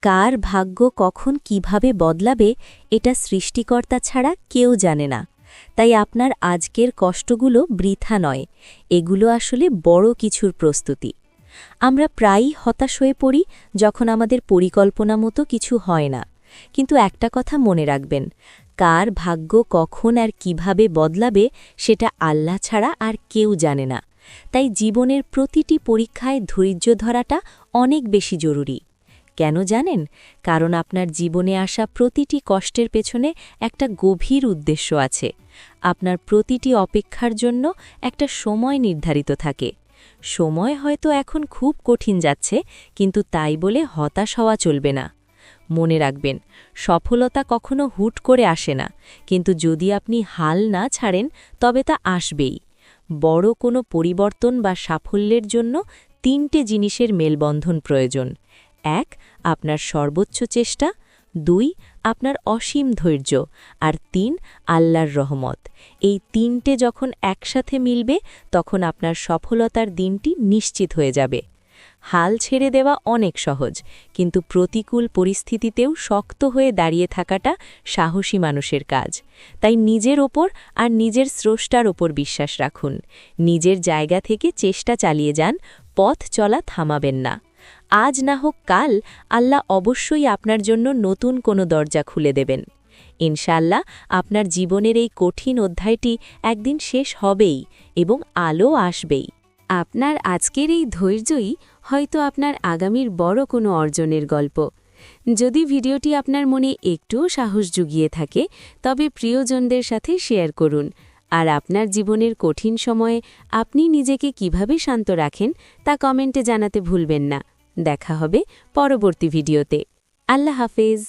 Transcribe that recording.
কার ভাগ্য কখন কিভাবে বদলাবে এটা সৃষ্টিকর্তা ছাড়া কেউ জানে না। তাই আপনার আজকের কষ্টগুলো বৃথা নয়, এগুলো আসলে বড় কিছুর প্রস্তুতি। আমরা প্রায়ই হতাশ হয়ে পড়ি যখন আমাদের পরিকল্পনা মতো কিছু হয় না, কিন্তু একটা কথা মনে রাখবেন, কার ভাগ্য কখন আর কিভাবে বদলাবে সেটা আল্লাহ ছাড়া আর কেউ জানে না। তাই জীবনের প্রতিটি পরীক্ষায় ধৈর্য ধরাটা অনেক বেশি জরুরি। কেন জানেন? কারণ আপনার জীবনে আসা প্রতিটি কষ্টের পেছনে একটা গভীর উদ্দেশ্য আছে। আপনার প্রতিটি অপেক্ষার জন্য একটা সময় নির্ধারিত থাকে। সময় হয়তো এখন খুব কঠিন যাচ্ছে, কিন্তু তাই বলে হতাশ হওয়া চলবে না। মনে রাখবেন, সফলতা কখনো হুট করে আসে না, কিন্তু যদি আপনি হাল না ছাড়েন তবে তা আসবেই। বড় কোনো পরিবর্তন বা সাফল্যের জন্য 3টে জিনিসের মেলবন্ধন প্রয়োজন। 1. আপনার সর্বোচ্চ চেষ্টা, 2. আপনার অসীম ধৈর্য, আর 3. আল্লাহর রহমত। এই 3টে যখন একসাথে মিলবে তখন আপনার সফলতার দিনটি নিশ্চিত হয়ে যাবে। হাল ছেড়ে দেওয়া অনেক সহজ, কিন্তু প্রতিকূল পরিস্থিতিতেও শক্ত হয়ে দাঁড়িয়ে থাকাটা সাহসী মানুষের কাজ। তাই নিজের ওপর আর নিজের স্রষ্টার ওপর বিশ্বাস রাখুন। নিজের জায়গা থেকে চেষ্টা চালিয়ে যান, পথ চলা থামাবেন না। আজ না হোক কাল আল্লাহ অবশ্যই আপনার জন্য নতুন কোনো দরজা খুলে দেবেন। ইনশাআল্লাহ আপনার জীবনের এই কঠিন অধ্যায়টি একদিন শেষ হবেই এবং আলো আসবেই। আপনার আজকের এই ধৈর্যই হয়তো আপনার আগামীর বড় কোনো অর্জনের গল্প। যদি ভিডিওটি আপনার মনে একটুও সাহস জুগিয়ে থাকে, তবে প্রিয়জনদের সাথে শেয়ার করুন। আর আপনার জীবনের কঠিন সময়ে আপনি নিজেকে কিভাবে শান্ত রাখেন তা কমেন্টে জানাতে ভুলবেন না। দেখা হবে পরবর্তী ভিডিওতে। আল্লাহ হাফেজ।